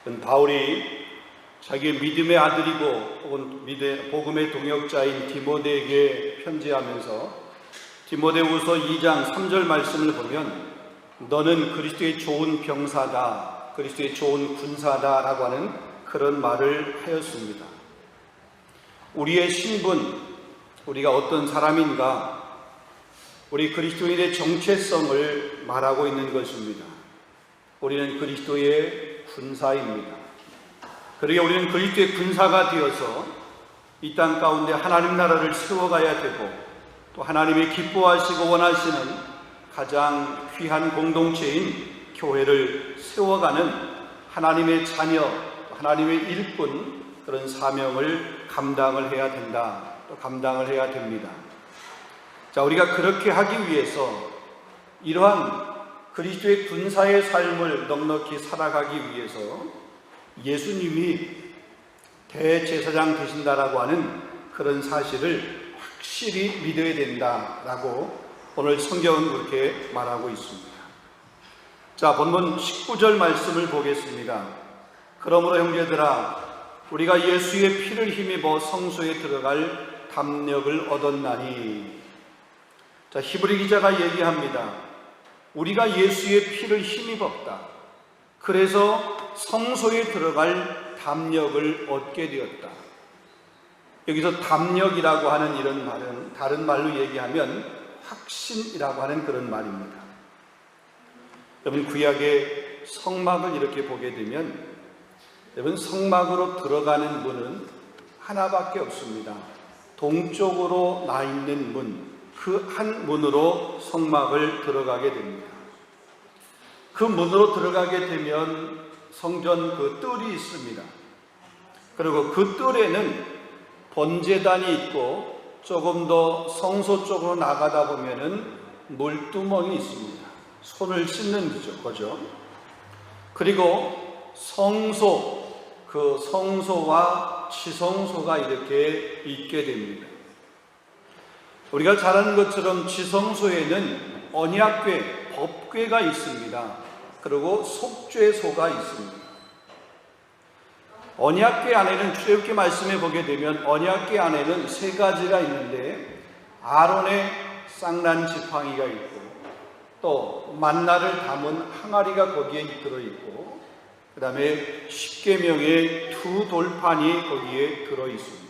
바울이 자기의 믿음의 아들이고 혹은 복음의 동역자인 디모데에게 편지하면서 디모데후서 2장 3절 말씀을 보면 너는 그리스도의 좋은 병사다, 그리스도의 좋은 군사다 라고 하는 그런 말을 하였습니다. 우리의 신분, 우리가 어떤 사람인가, 우리 그리스도인의 정체성을 말하고 있는 것입니다. 우리는 그리스도의 군사입니다. 그러기에 우리는 그리스도의 군사가 되어서 이 땅 가운데 하나님 나라를 세워가야 되고 또 하나님이 기뻐하시고 원하시는 가장 귀한 공동체인 교회를 세워가는 하나님의 자녀, 하나님의 일꾼, 그런 사명을 감당을 해야 된다, 또 감당을 해야 됩니다. 자, 우리가 그렇게 하기 위해서 이러한 그리스도의 군사의 삶을 넉넉히 살아가기 위해서 예수님이 대제사장 되신다라고 하는 그런 사실을 확실히 믿어야 된다라고 오늘 성경은 그렇게 말하고 있습니다. 자, 본문 19절 말씀을 보겠습니다. 그러므로 형제들아, 우리가 예수의 피를 힘입어 성소에 들어갈 담력을 얻었나니. 자, 히브리 기자가 얘기합니다. 우리가 예수의 피를 힘입었다. 그래서 성소에 들어갈 담력을 얻게 되었다. 여기서 담력이라고 하는 이런 말은 다른 말로 얘기하면 확신이라고 하는 그런 말입니다. 여러분, 구약의 성막을 이렇게 보게 되면 여러분, 성막으로 들어가는 문은 하나밖에 없습니다. 동쪽으로 나 있는 문, 그 한 문으로 성막을 들어가게 됩니다. 그 문으로 들어가게 되면 성전 그 뜰이 있습니다. 그리고 그 뜰에는 번제단이 있고 조금 더 성소 쪽으로 나가다 보면은 물두멍이 있습니다. 손을 씻는 거죠. 그리고 성소, 그 성소와 지성소가 이렇게 있게 됩니다. 우리가 잘 아는 것처럼 지성소에는 언약궤, 법궤가 있습니다. 그리고 속죄소가 있습니다. 언약궤 안에는 출애굽기 말씀에 보게 되면 언약궤 안에는 세 가지가 있는데 아론의 쌍난 지팡이가 있고 또 만나를 담은 항아리가 거기에 들어있고 그 다음에 십계명의 두 돌판이 거기에 들어있습니다.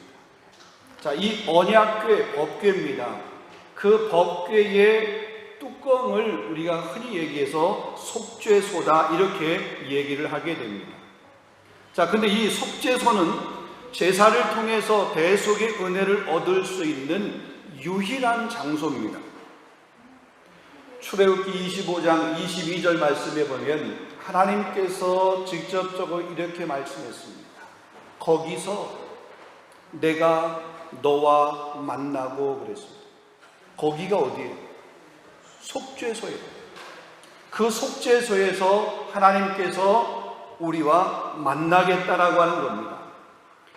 자, 이 언약궤, 법궤입니다. 그 법궤의 뚜껑을 우리가 흔히 얘기해서 속죄소다 이렇게 얘기를 하게 됩니다. 자, 근데 이 속죄소는 제사를 통해서 대속의 은혜를 얻을 수 있는 유일한 장소입니다. 출애굽기 25장 22절 말씀에 보면 하나님께서 직접적으로 이렇게 말씀했습니다. 거기서 내가 너와 만나고 그랬습니다. 거기가 어디예요? 속죄소예요. 그 속죄소에서 하나님께서 우리와 만나겠다라고 하는 겁니다.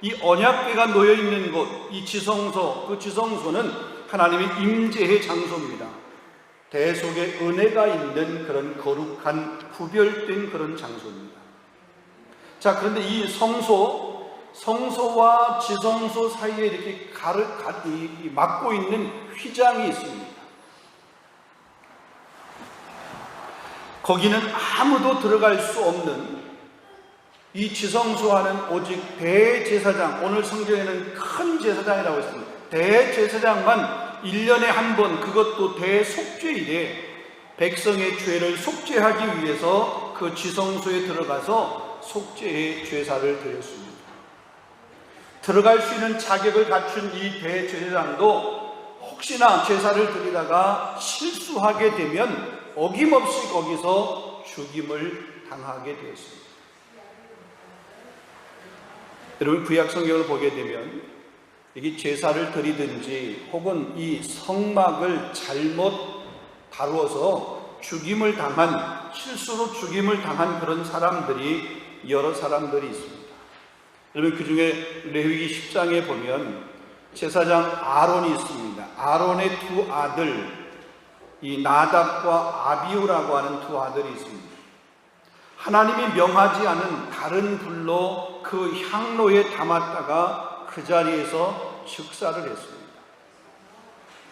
이 언약궤가 놓여 있는 곳, 이 지성소, 그 지성소는 하나님의 임재의 장소입니다. 대속의 은혜가 있는 그런 거룩한 구별된 그런 장소입니다. 자, 그런데 이 성소와 지성소 사이에 이렇게 막고 있는 휘장이 있습니다. 거기는 아무도 들어갈 수 없는 이 지성소 안은 오직 대제사장, 오늘 성경에는 큰 제사장이라고 했습니다. 대제사장만 1년에 한 번, 그것도 대속죄일에 백성의 죄를 속죄하기 위해서 그 지성소에 들어가서 속죄의 제사를 드렸습니다. 들어갈 수 있는 자격을 갖춘 이 대제사장도 혹시나 제사를 드리다가 실수하게 되면 어김없이 거기서 죽임을 당하게 되었습니다. 여러분, 구약 성경을 보게 되면 이게 제사를 드리든지 혹은 이 성막을 잘못 다루어서 실수로 죽임을 당한 그런 사람들이 여러 사람들이 있습니다. 여러분, 그 중에 레위기 10장에 보면 제사장 아론이 있습니다. 아론의 두 아들, 이 나답과 아비후라고 하는 두 아들이 있습니다. 하나님이 명하지 않은 다른 불로 그 향로에 담았다가 그 자리에서 즉사를 했습니다.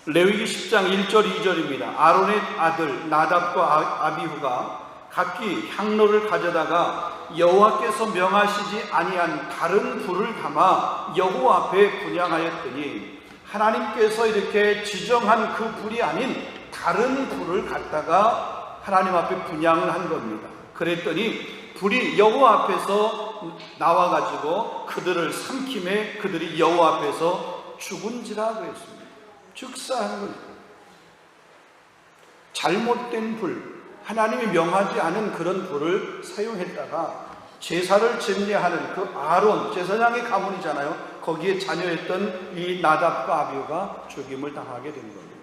레위기 10장 1절 2절입니다. 아론의 아들 나답과 아비후가 각기 향로를 가져다가 여호와께서 명하시지 아니한 다른 불을 담아 여호와 앞에 분향하였더니 하나님께서 이렇게 지정한 그 불이 아닌 다른 불을 갖다가 하나님 앞에 분향을 한 겁니다. 그랬더니 불이 여호와 앞에서 나와가지고 그들을 삼킴에 그들이 여호와 앞에서 죽은지라 그랬습니다. 즉사한 거예요. 잘못된 불, 하나님이 명하지 않은 그런 불을 사용했다가 제사를 집례하는 그 아론, 제사장의 가문이잖아요. 거기에 자녀였던 이 나답과 아비후가 죽임을 당하게 된 겁니다.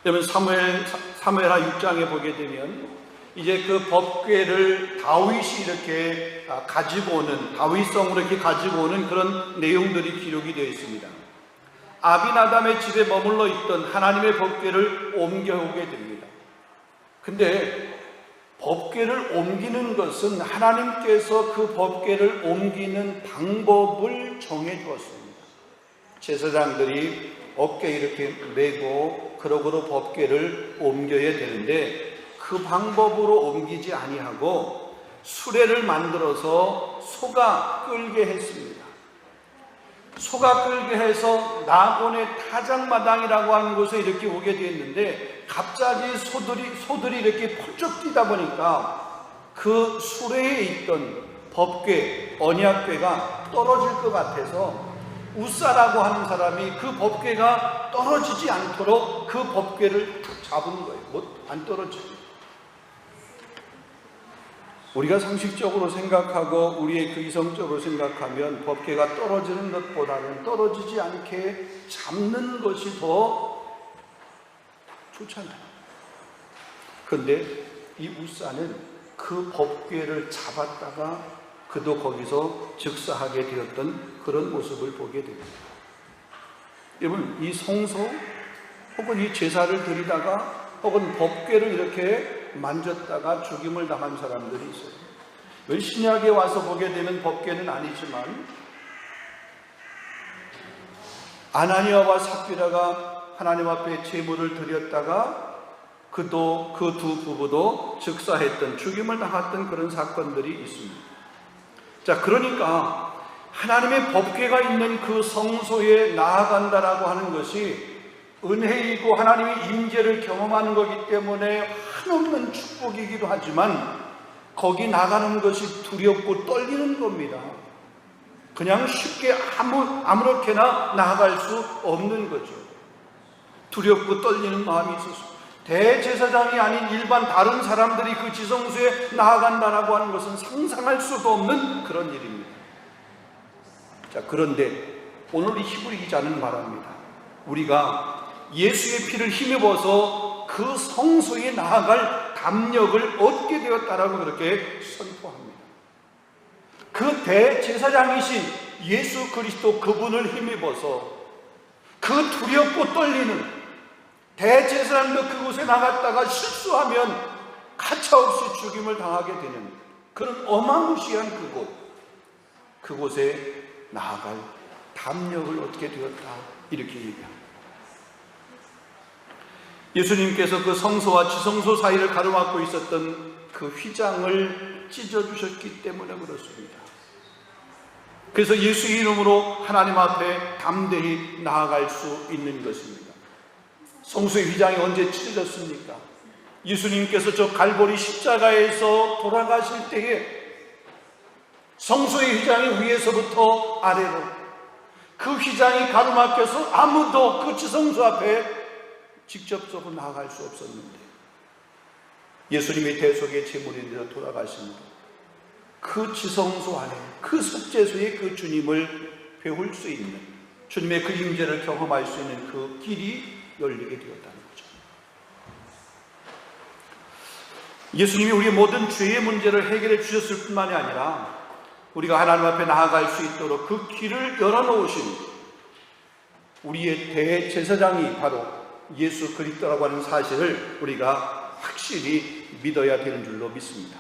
여러분 사무엘하 6장에 보게 되면 이제 그 법궤를 다윗이 이렇게 가지고 오는, 다윗성으로 이렇게 가지고 오는 그런 내용들이 기록이 되어 있습니다. 아비나답의 집에 머물러 있던 하나님의 법궤를 옮겨오게 됩니다. 근데 법궤를 옮기는 것은 하나님께서 그 법궤를 옮기는 방법을 정해 주었습니다. 제사장들이 어깨에 이렇게 메고 그러고로 법궤를 옮겨야 되는데 그 방법으로 옮기지 아니하고 수레를 만들어서 소가 끌게 했습니다. 소가 끌게 해서 나곤의 타작마당이라고 하는 곳에 이렇게 오게 되었는데 갑자기 소들이 이렇게 펄쩍 뛰다 보니까 그 수레에 있던 법궤, 언약궤가 떨어질 것 같아서 우사라고 하는 사람이 그 법궤가 떨어지지 않도록 그 법궤를 탁 잡은 거예요. 안 떨어지죠. 우리가 상식적으로 생각하고 우리의 그 이성적으로 생각하면 법궤가 떨어지는 것보다는 떨어지지 않게 잡는 것이 더 좋잖아요. 그런데 이 우사는 그 법궤를 잡았다가 그도 거기서 즉사하게 되었던 그런 모습을 보게 됩니다. 여러분, 이 성소 혹은 이 제사를 드리다가 혹은 법궤를 이렇게 만졌다가 죽임을 당한 사람들이 있어요. 신약에 와서 보게 되면 법궤는 아니지만 아나니아와 삽비라가 하나님 앞에 제물을 드렸다가 그도 그 두 부부도 즉사했던, 죽임을 당했던 그런 사건들이 있습니다. 자, 그러니까 하나님의 법궤가 있는 그 성소에 나아간다라고 하는 것이 은혜이고 하나님의 임재를 경험하는 거기 때문에 한없는 축복이기도 하지만 거기 나가는 것이 두렵고 떨리는 겁니다. 그냥 쉽게 아무렇게나 나아갈 수 없는 거죠. 두렵고 떨리는 마음이 있었습니다. 대제사장이 아닌 일반 다른 사람들이 그 지성소에 나아간다라고 하는 것은 상상할 수도 없는 그런 일입니다. 자, 그런데 오늘 이 히브리 기자는 말합니다. 우리가 예수의 피를 힘입어서 그 성소에 나아갈 담력을 얻게 되었다라고 그렇게 선포합니다. 그 대제사장이신 예수 그리스도 그분을 힘입어서 그 두렵고 떨리는 대제사장도 그곳에 나갔다가 실수하면 가차없이 죽임을 당하게 되는 그런 어마무시한 그곳에 나아갈 담력을 얻게 되었다, 이렇게 얘기합니다. 예수님께서 그 성소와 지성소 사이를 가로막고 있었던 그 휘장을 찢어주셨기 때문에 그렇습니다. 그래서 예수의 이름으로 하나님 앞에 담대히 나아갈 수 있는 것입니다. 성소의 휘장이 언제 찢어졌습니까? 예수님께서 저 갈보리 십자가에서 돌아가실 때에 성소의 휘장이 위에서부터 아래로 그 휘장이 가로막혀서 아무도 그 지성소 앞에 직접적으로 나아갈 수 없었는데 예수님이 대속의 제물이 되어 돌아가십니다. 그 지성소 안에 그 속죄소에 그 주님을 배울 수 있는, 주님의 그 임재를 경험할 수 있는 그 길이 열리게 되었다는 거죠. 예수님이 우리의 모든 죄의 문제를 해결해 주셨을 뿐만이 아니라 우리가 하나님 앞에 나아갈 수 있도록 그 길을 열어놓으신 우리의 대제사장이 바로 예수 그리스도라고 하는 사실을 우리가 확실히 믿어야 되는 줄로 믿습니다.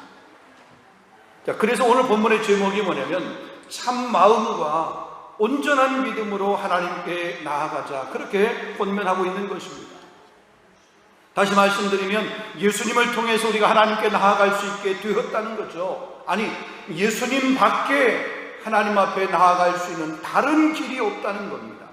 자, 그래서 오늘 본문의 제목이 뭐냐면 참 마음과 온전한 믿음으로 하나님께 나아가자, 그렇게 권면하고 있는 것입니다. 다시 말씀드리면 예수님을 통해서 우리가 하나님께 나아갈 수 있게 되었다는 거죠. 아니, 예수님 밖에 하나님 앞에 나아갈 수 있는 다른 길이 없다는 겁니다.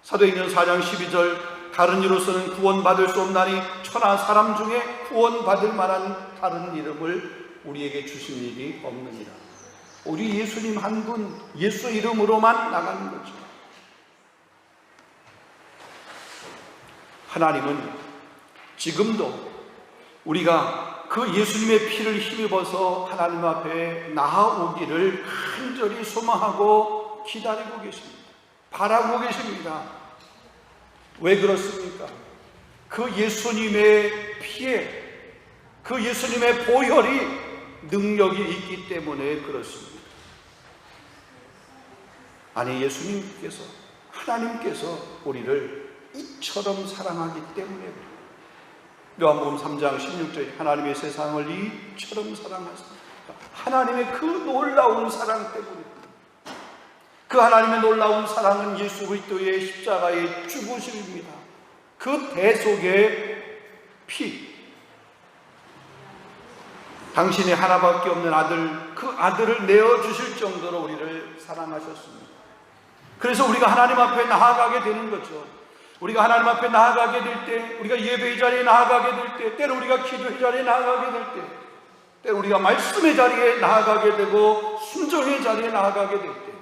사도행전 4장 12절, 다른 이로서는 구원받을 수 없나니 천하 사람 중에 구원받을 만한 다른 이름을 우리에게 주신 일이 없느니라. 우리 예수님 한 분, 예수 이름으로만 나가는 거죠. 하나님은 지금도 우리가 그 예수님의 피를 힘입어서 하나님 앞에 나아오기를 간절히 소망하고 기다리고 계십니다. 바라고 계십니다. 왜 그렇습니까? 그 예수님의 피에, 그 예수님의 보혈이 능력이 있기 때문에 그렇습니다. 아니, 예수님께서, 하나님께서 우리를 이처럼 사랑하기 때문에 그래요. 요한복음 3장 16절, 하나님의 세상을 이처럼 사랑하셨다. 하나님의 그 놀라운 사랑 때문에, 그 하나님의 놀라운 사랑은 예수 그리스도의 십자가의 죽으심입니다. 그 대속의 피, 당신의 하나밖에 없는 아들, 그 아들을 내어주실 정도로 우리를 사랑하셨습니다. 그래서 우리가 하나님 앞에 나아가게 되는 거죠. 우리가 하나님 앞에 나아가게 될 때, 우리가 예배의 자리에 나아가게 될 때, 때로 우리가 기도의 자리에 나아가게 될 때, 때로 우리가 말씀의 자리에 나아가게 되고 순종의 자리에 나아가게 될 때,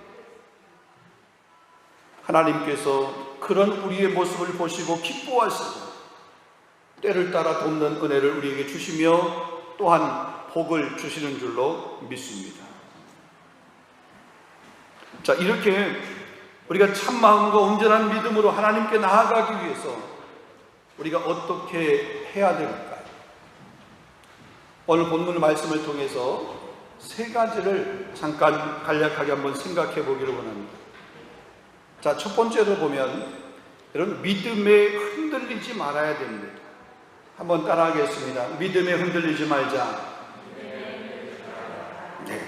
하나님께서 그런 우리의 모습을 보시고 기뻐하시고 때를 따라 돕는 은혜를 우리에게 주시며 또한 복을 주시는 줄로 믿습니다. 자, 이렇게 우리가 참 마음과 온전한 믿음으로 하나님께 나아가기 위해서 우리가 어떻게 해야 될까요? 오늘 본문 말씀을 통해서 세 가지를 잠깐 간략하게 한번 생각해 보기를 원합니다. 자, 첫 번째로 보면 여러분, 믿음에 흔들리지 말아야 됩니다. 한번 따라하겠습니다. 믿음에 흔들리지 말자. 네.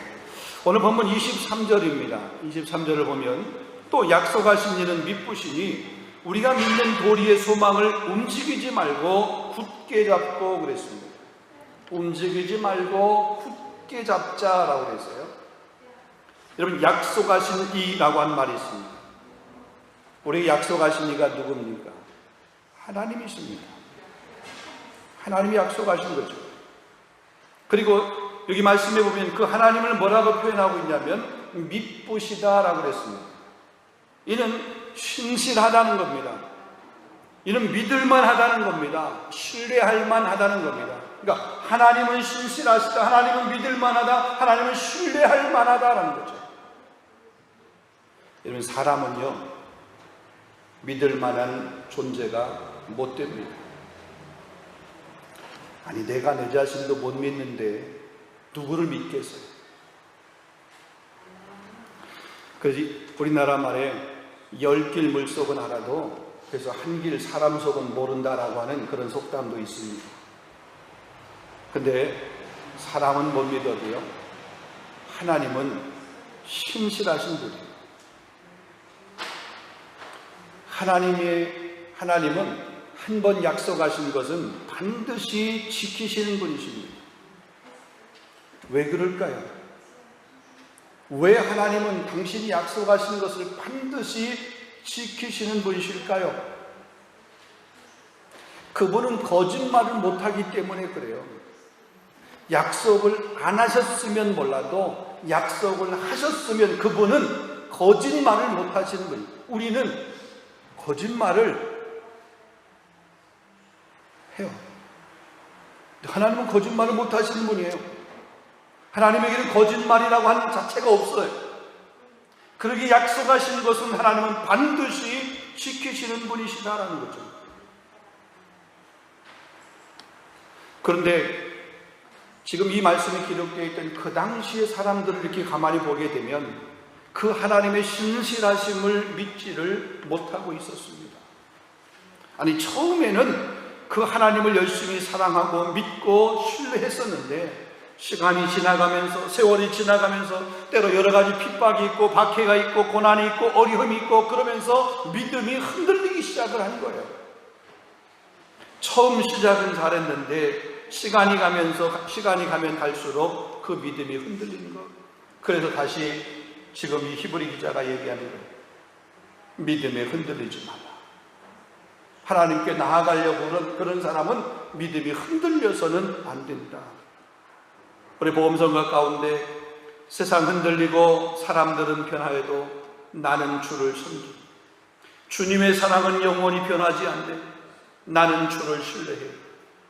오늘 본문 23절입니다. 23절을 보면 또 약속하신 이는 미쁘시니 우리가 믿는 도리의 소망을 움직이지 말고 굳게 잡고 그랬습니다. 움직이지 말고 굳게 잡자라고 그랬어요. 여러분, 약속하신 이라고 한 말이 있습니다. 우리 약속하신 이가 누굽니까? 하나님이십니다. 하나님이 약속하신 거죠. 그리고 여기 말씀해 보면 그 하나님을 뭐라고 표현하고 있냐면 미쁘시다라고 그랬습니다. 이는 신실하다는 겁니다. 이는 믿을만 하다는 겁니다. 신뢰할 만하다는 겁니다. 그러니까 하나님은 신실하시다, 하나님은 믿을만 하다, 하나님은 신뢰할 만하다라는 거죠. 여러분, 사람은요 믿을 만한 존재가 못 됩니다. 아니, 내가 내 자신도 못 믿는데 누구를 믿겠어요? 그래서 우리나라 말에 열 길 물속은 알아도 그래서 한 길 사람 속은 모른다라고 하는 그런 속담도 있습니다. 근데 사람은 못 믿어도요 하나님은 신실하신 분이에요. 하나님은 한 번 약속하신 것은 반드시 지키시는 분이십니다. 왜 그럴까요? 왜 하나님은 당신이 약속하신 것을 반드시 지키시는 분이실까요? 그분은 거짓말을 못하기 때문에 그래요. 약속을 안 하셨으면 몰라도 약속을 하셨으면 그분은 거짓말을 못하시는 분이에요. 우리는 거짓말을 해요. 하나님은 거짓말을 못하시는 분이에요. 하나님에게는 거짓말이라고 하는 자체가 없어요. 그러기에 약속하신 것은 하나님은 반드시 지키시는 분이시다라는 거죠. 그런데 지금 이 말씀이 기록되어 있던 그 당시의 사람들을 이렇게 가만히 보게 되면 그 하나님의 신실하심을 믿지를 못하고 있었습니다. 아니, 처음에는 그 하나님을 열심히 사랑하고 믿고 신뢰했었는데 시간이 지나가면서, 세월이 지나가면서 때로 여러 가지 핍박이 있고 박해가 있고 고난이 있고 어려움이 있고 그러면서 믿음이 흔들리기 시작을 한 거예요. 처음 시작은 잘했는데 시간이 가면 갈수록 그 믿음이 흔들리는 거. 그래서 다시 지금 이 히브리 기자가 얘기하는 거예요. 믿음에 흔들리지 마라. 하나님께 나아가려고 그런 사람은 믿음이 흔들려서는 안 된다. 우리 복음성가 가운데 세상 흔들리고 사람들은 변하여도 나는 주를 섬기. 주님의 사랑은 영원히 변하지 않되 나는 주를 신뢰해.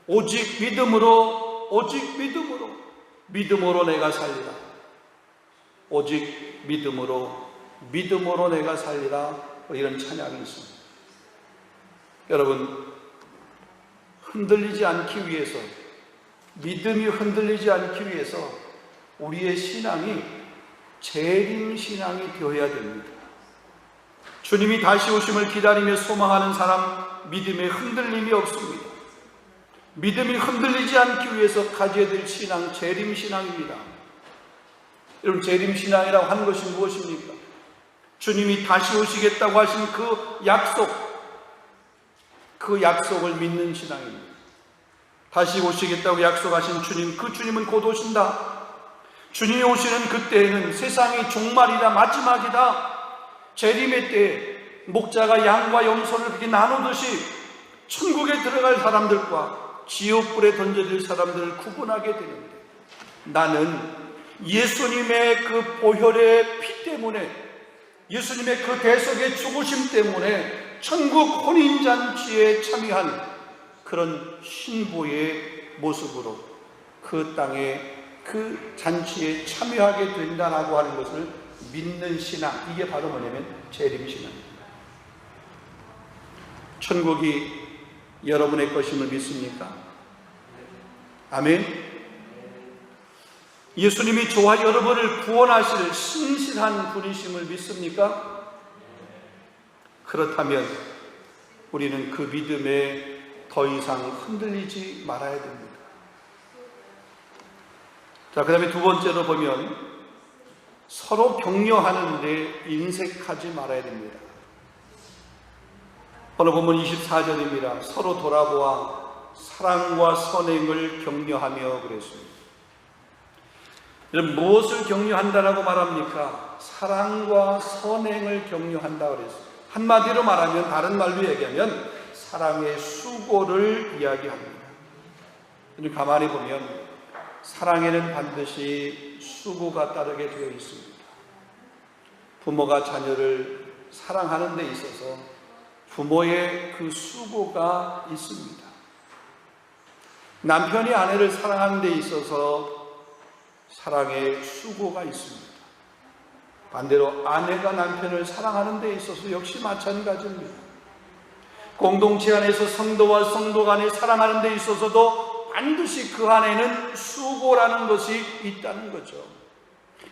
오직 믿음으로 내가 살리라. 오직 믿음으로 내가 살리라. 이런 찬양이 있습니다. 여러분, 흔들리지 않기 위해서, 믿음이 흔들리지 않기 위해서 우리의 신앙이 재림신앙이 되어야 됩니다. 주님이 다시 오심을 기다리며 소망하는 사람, 믿음에 흔들림이 없습니다. 믿음이 흔들리지 않기 위해서 가져야 될 신앙, 재림신앙입니다. 여러분, 재림신앙이라고 하는 것이 무엇입니까? 주님이 다시 오시겠다고 하신 그 약속을 믿는 신앙입니다. 다시 오시겠다고 약속하신 주님, 그 주님은 곧 오신다. 주님이 오시는 그때에는 세상이 종말이다, 마지막이다. 재림의 때에 목자가 양과 염소를 그렇게 나누듯이 천국에 들어갈 사람들과 지옥불에 던져질 사람들을 구분하게 되는데, 나는 예수님의 그 보혈의 피 때문에, 예수님의 그 대속의 죽으심 때문에 천국 혼인잔치에 참여한 그런 신부의 모습으로 그 땅에 그 잔치에 참여하게 된다라고 하는 것을 믿는 신앙, 이게 바로 뭐냐면 재림신앙입니다. 천국이 여러분의 것임을 믿습니까? 아멘. 예수님이 저와 여러분을 구원하실 신실한 분이심을 믿습니까? 그렇다면 우리는 그 믿음에 더 이상 흔들리지 말아야 됩니다. 자, 그 다음에 두 번째로 보면 서로 격려하는데 인색하지 말아야 됩니다. 오늘 본문 24절입니다. 서로 돌아보아 사랑과 선행을 격려하며 그랬습니다. 여러분, 무엇을 격려한다라고 말합니까? 사랑과 선행을 격려한다 그랬어요. 한마디로 말하면, 다른 말로 얘기하면 사랑의 수고를 이야기합니다. 가만히 보면 사랑에는 반드시 수고가 따르게 되어 있습니다. 부모가 자녀를 사랑하는 데 있어서 부모의 그 수고가 있습니다. 남편이 아내를 사랑하는 데 있어서 사랑의 수고가 있습니다. 반대로 아내가 남편을 사랑하는 데 있어서 역시 마찬가지입니다. 공동체 안에서 성도와 성도 간에 사랑하는 데 있어서도 반드시 그 안에는 수고라는 것이 있다는 거죠.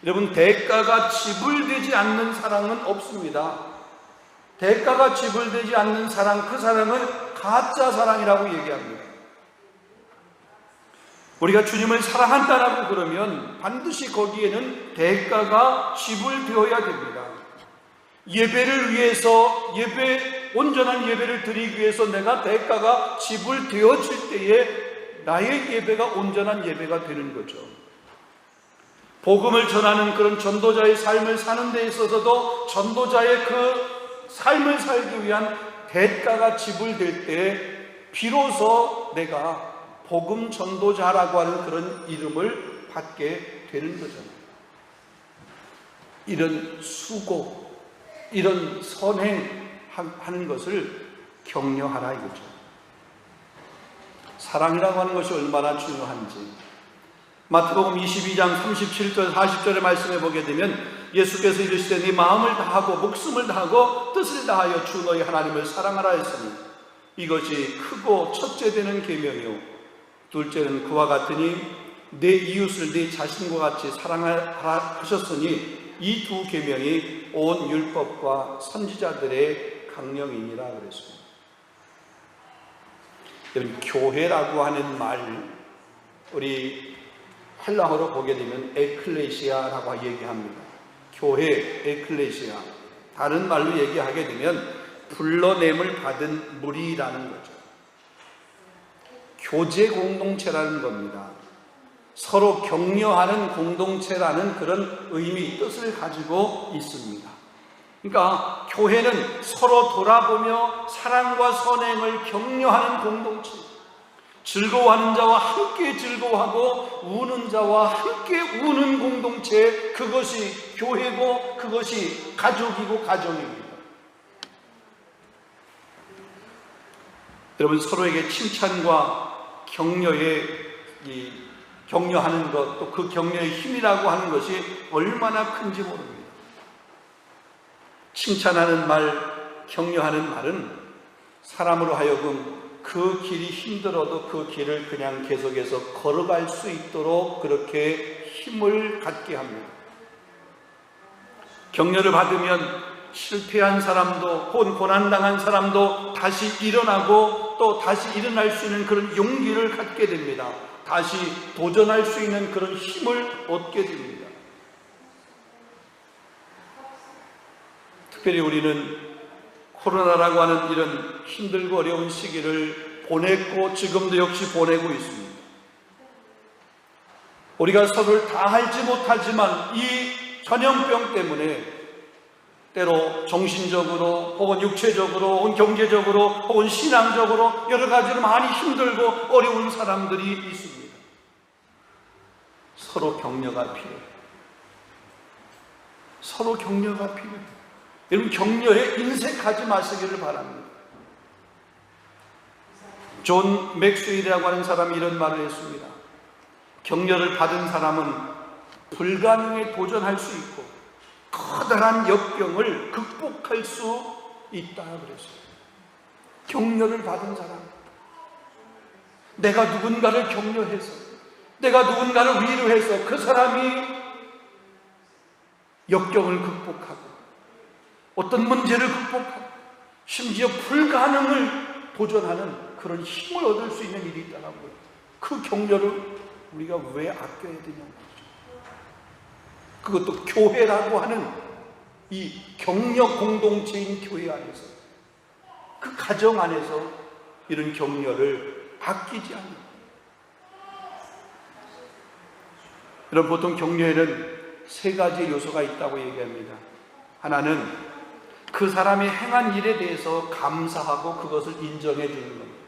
여러분, 대가가 지불되지 않는 사랑은 없습니다. 대가가 지불되지 않는 사랑, 그 사랑은 가짜 사랑이라고 얘기합니다. 우리가 주님을 사랑한다라고 그러면 반드시 거기에는 대가가 지불되어야 됩니다. 예배를 위해서, 온전한 예배를 드리기 위해서 내가 대가가 지불되어질 때에 나의 예배가 온전한 예배가 되는 거죠. 복음을 전하는 그런 전도자의 삶을 사는 데 있어서도 전도자의 그 삶을 살기 위한 대가가 지불될 때 비로소 내가 복음 전도자라고 하는 그런 이름을 받게 되는 거잖아요. 이런 수고, 이런 선행하는 것을 격려하라 이거죠. 사랑이라고 하는 것이 얼마나 중요한지 마태복음 22장 37절 40절의 말씀에 보게 되면 예수께서 이르시되 네 마음을 다하고 목숨을 다하고 뜻을 다하여 주 너희 하나님을 사랑하라 했으니 이것이 크고 첫째 되는 계명이요 둘째는 그와 같으니 내 이웃을 네 자신과 같이 사랑하라 하셨으니 이 두 계명이 온 율법과 선지자들의 강령이니라 그랬습니다. 여러분, 교회라고 하는 말, 우리 헬라어로 보게 되면 에클레시아라고 얘기합니다. 교회, 에클레시아. 다른 말로 얘기하게 되면 불러냄을 받은 무리라는 거죠. 교제 공동체라는 겁니다. 서로 격려하는 공동체라는 그런 의미, 뜻을 가지고 있습니다. 그러니까 교회는 서로 돌아보며 사랑과 선행을 격려하는 공동체, 즐거워하는 자와 함께 즐거워하고 우는 자와 함께 우는 공동체, 그것이 교회고 그것이 가족이고 가정입니다. 여러분, 서로에게 칭찬과 격려하는 것, 또 그 격려의 힘이라고 하는 것이 얼마나 큰지 모릅니다. 칭찬하는 말, 격려하는 말은 사람으로 하여금 그 길이 힘들어도 그 길을 그냥 계속해서 걸어갈 수 있도록 그렇게 힘을 갖게 합니다. 격려를 받으면 실패한 사람도 혹은 고난당한 사람도 다시 일어나고 또 다시 일어날 수 있는 그런 용기를 갖게 됩니다. 다시 도전할 수 있는 그런 힘을 얻게 됩니다. 특별히 우리는 코로나라고 하는 이런 힘들고 어려운 시기를 보냈고 지금도 역시 보내고 있습니다. 우리가 서로를 다 알지 못하지만 이 전염병 때문에 때로 정신적으로 혹은 육체적으로 혹은 경제적으로 혹은 신앙적으로 여러 가지로 많이 힘들고 어려운 사람들이 있습니다. 서로 격려가 필요해요. 서로 격려가 필요해요. 여러분, 격려에 인색하지 마시기를 바랍니다. 존 맥스웰이라고 하는 사람이 이런 말을 했습니다. 격려를 받은 사람은 불가능에 도전할 수 있고 커다란 역경을 극복할 수 있다 그랬어요. 격려를 받은 사람, 내가 누군가를 격려해서, 내가 누군가를 위로해서 그 사람이 역경을 극복하고 어떤 문제를 극복하고 심지어 불가능을 도전하는 그런 힘을 얻을 수 있는 일이 있다는 거예요. 그 격려를 우리가 왜 아껴야 되냐는 거죠. 그것도 교회라고 하는 이 격려 공동체인 교회 안에서, 그 가정 안에서 이런 격려를 아끼지 않는 거예요. 여러분, 보통 격려에는 세 가지 요소가 있다고 얘기합니다. 하나는 그 사람이 행한 일에 대해서 감사하고 그것을 인정해 주는 겁니다.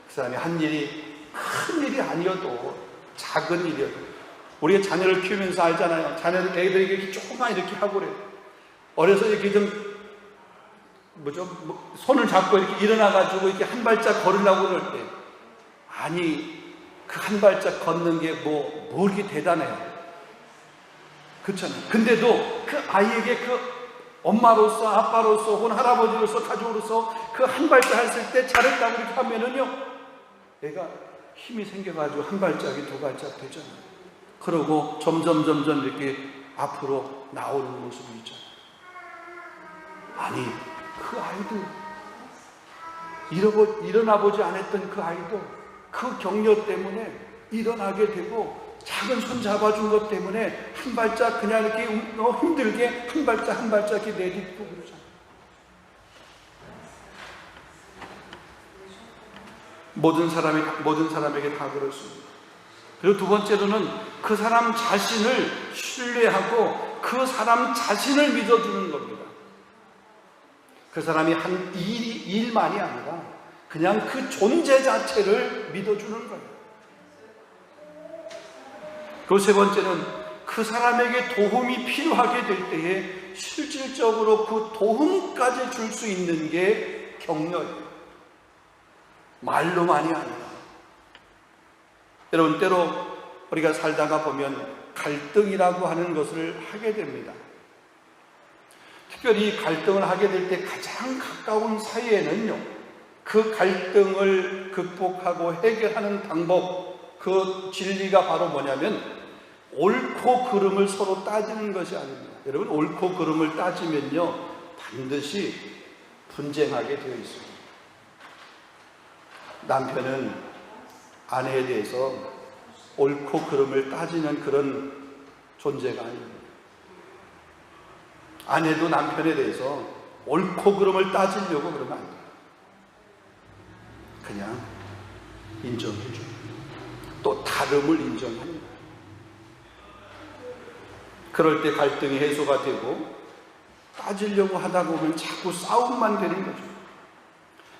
그 사람이 한 일이 큰 일이 아니어도 작은 일이어도, 우리가 자녀를 키우면서 알잖아요. 자녀들, 애들에게 이렇게 조금만 이렇게 하고 그래요. 어려서 이렇게 좀 손을 잡고 이렇게 일어나가지고 이렇게 한 발짝 걸으려고 그럴 때, 아니 그 한 발짝 걷는 게 뭐 이렇게 대단해요. 그렇잖아요. 근데도 그 아이에게 그 엄마로서, 아빠로서, 혹은 할아버지로서, 가족으로서 그 한 발짝 했을 때 잘했다고 이렇게 하면은요, 애가 힘이 생겨가지고 한 발짝이 두 발짝 되잖아요. 그러고 점점 이렇게 앞으로 나오는 모습이 있잖아요. 아니, 그 아이도 일어나 보지 않았던 그 아이도 그 격려 때문에 일어나게 되고, 작은 손 잡아준 것 때문에 한 발짝 그냥 이렇게 힘들게 한 발짝 이렇게 내딛고 그러잖아요. 모든 사람에게 다 그렇습니다. 그리고 두 번째로는 그 사람 자신을 신뢰하고 그 사람 자신을 믿어주는 겁니다. 그 사람이 한 일만이 아니라 그냥 그 존재 자체를 믿어주는 거예요. 그리고 세 번째는 그 사람에게 도움이 필요하게 될 때에 실질적으로 그 도움까지 줄 수 있는 게 격려예요. 말로만이 아니라. 여러분, 때로 우리가 살다가 보면 갈등이라고 하는 것을 하게 됩니다. 특별히 갈등을 하게 될 때 가장 가까운 사이에는요, 그 갈등을 극복하고 해결하는 방법, 그 진리가 바로 뭐냐면 옳고 그름을 서로 따지는 것이 아닙니다. 여러분, 옳고 그름을 따지면요 반드시 분쟁하게 되어 있습니다. 남편은 아내에 대해서 옳고 그름을 따지는 그런 존재가 아닙니다. 아내도 남편에 대해서 옳고 그름을 따지려고 그러면 안 돼요. 그냥 인정해줘. 또 다름을 인정합니다. 그럴 때 갈등이 해소가 되고, 따지려고 하다 보면 자꾸 싸움만 되는 거죠.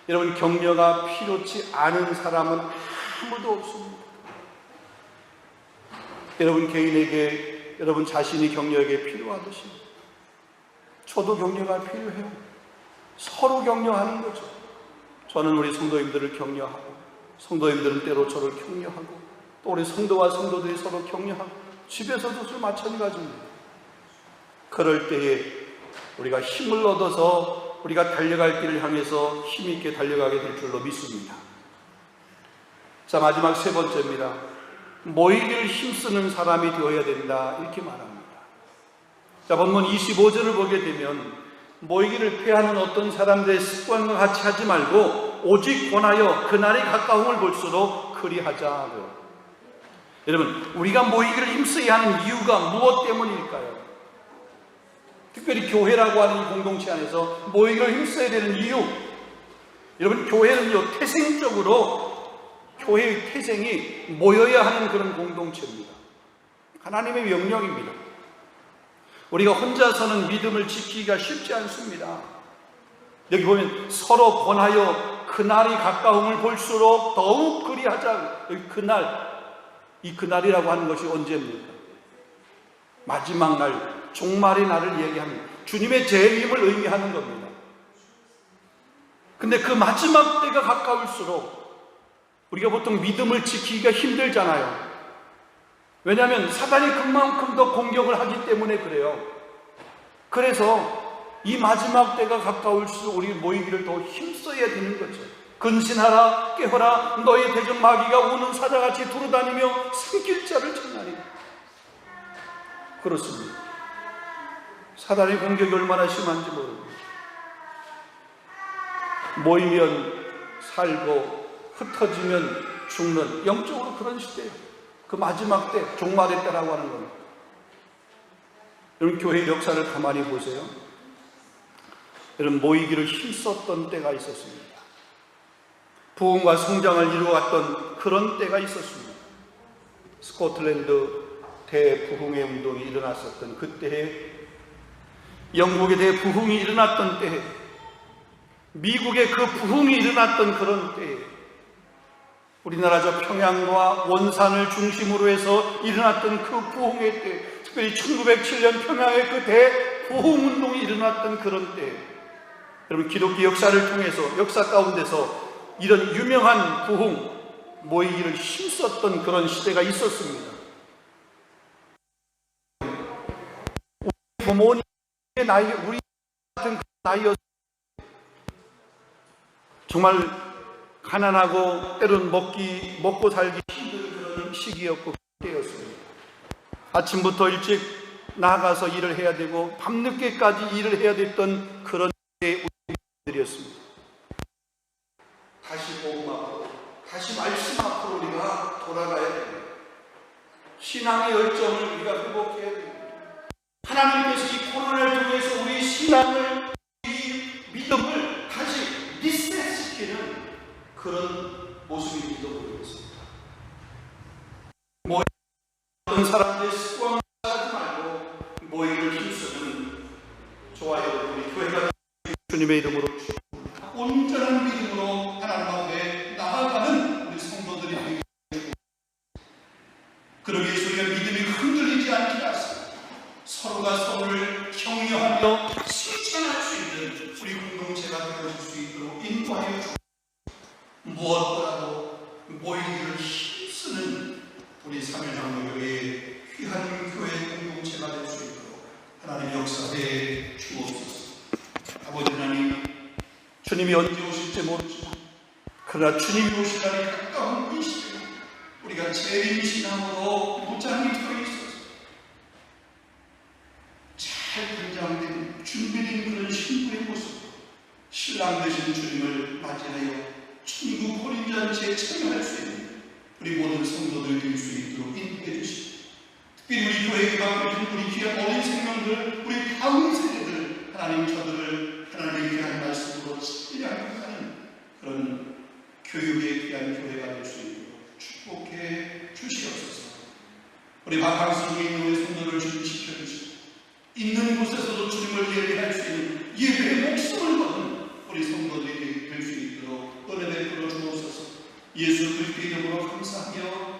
여러분, 격려가 필요치 않은 사람은 아무도 없습니다. 여러분 개인에게, 여러분 자신이 격려에게 필요하듯이 저도 격려가 필요해요. 서로 격려하는 거죠. 저는 우리 성도님들을 격려하고, 성도님들은 때로 저를 격려하고, 또 우리 성도와 성도들이 서로 격려하고, 집에서도 마찬가지입니다. 그럴 때에 우리가 힘을 얻어서 우리가 달려갈 길을 향해서 힘있게 달려가게 될 줄로 믿습니다. 자, 마지막 세 번째입니다. 모이기를 힘쓰는 사람이 되어야 된다, 이렇게 말합니다. 자, 본문 25절을 보게 되면 모이기를 패하는 어떤 사람들의 습관과 같이 하지 말고 오직 권하여 그날이 가까움을 볼수록 그리하자고요. 여러분, 우리가 모이기를 힘써야 하는 이유가 무엇 때문일까요? 특별히 교회라고 하는 이 공동체 안에서 모이기를 힘써야 되는 이유, 여러분, 교회는요, 태생적으로 교회의 태생이 모여야 하는 그런 공동체입니다. 하나님의 명령입니다. 우리가 혼자서는 믿음을 지키기가 쉽지 않습니다. 여기 보면 서로 권하여 그날이 가까움을 볼수록 더욱 그리하자. 여기 그날, 이 그날이라고 하는 것이 언제입니까? 마지막 날, 종말의 날을 얘기합니다. 주님의 재림을 의미하는 겁니다. 근데 그 마지막 때가 가까울수록 우리가 보통 믿음을 지키기가 힘들잖아요. 왜냐하면 사단이 그만큼 더 공격을 하기 때문에 그래요. 그래서 이 마지막 때가 가까울수록 우리 모이기를 더 힘써야 되는 거죠. 근신하라, 깨어라, 너의 대적 마귀가 우는 사자같이 두루다니며 삼킬 자를 찾나니. 그렇습니다. 사단의 공격이 얼마나 심한지 모릅니다. 모이면 살고 흩어지면 죽는, 영적으로 그런 시대예요. 그 마지막 때, 종말의 때라고 하는 겁니다. 여러분, 교회의 역사를 가만히 보세요. 여러분, 모이기를 힘썼던 때가 있었습니다. 부흥과 성장을 이루어갔던 그런 때가 있었습니다. 스코틀랜드 대부흥의 운동이 일어났었던 그때에, 영국의 대부흥이 일어났던 때에, 미국의 그 부흥이 일어났던 그런 때에, 우리나라 저 평양과 원산을 중심으로 해서 일어났던 그 부흥의 때, 특별히 1907년 평양의 그 대부흥 운동이 일어났던 그런 때, 여러분, 기독교 역사를 통해서, 역사 가운데서 이런 유명한 부흥, 모이기를 힘썼던 그런 시대가 있었습니다. 우리 부모님의 나이, 우리 같은 나이였습니다. 정말 가난하고 때로는 먹고 살기 힘든 그런 시기였고 때였습니다. 아침부터 일찍 나가서 일을 해야 되고 밤늦게까지 일을 해야 됐던 그런 우리들이었습니다. 다시 복음 앞으로, 다시 말씀 앞으로 우리가 돌아가야 됩니다. 신앙의 열정을 우리가 회복해야 됩니다. 하나님께서 이 코로나를 통해서 우리 신앙을, 우리 믿음을 다시 리셋시키는 그런 모습이 있도록 보겠습니다. 모이는 사람들의 습관을 하지 말고 모이를 힘쓰는 저와 여러분, 우리 교회가 주님의 이름으로 온전한 믿음으로 하나님 앞에 나아가는 우리 성도들이 되겠습니다. 그러기 위해서 우리가 믿음이 흔들리지 않게 하십니다. 서로가 서로를 격려하며 실천할 수 있는 우리 공동체가 되어질 수 있도록 인도하여 주옵소서. 무엇보다도 모이기를 힘쓰는 우리 삼일장로교회의 귀한 교회 공동체가 될 수 있도록 하나님 역사해 주옵소서. 아버지 하나님, 주님이 언제 오실지 모르지만 그러나 주님이 오실 날이 가까운 이 시대, 우리가 재림신앙으로 무장이 되어 있어서 잘 분장된 준비된 그런 신부의 모습, 신랑 되신 주님을 맞이하여 천국 호림잔치에 참여할 수 있는 우리 모든 성도들 될 수 있도록 인도해 주시고, 특별히 우리 교회에 맡겨진 우리 귀한 어린 생명들, 우리 다음 세대들, 하나님 저들을 하나님의 귀한 말씀으로 찔려하는 그런 교육의 귀한 교회가 될 수 있도록 축복해 주시옵소서. 우리 방송에 있는 우리 성도를 주님시켜 주시고, 있는 곳에서도 주님을 예배할 수 있는 예배의 목숨을 거는 우리 성도들이 될 수 있도록 은혜 베풀어 주옵소서. 예수 그리스도의 이름으로 감사하며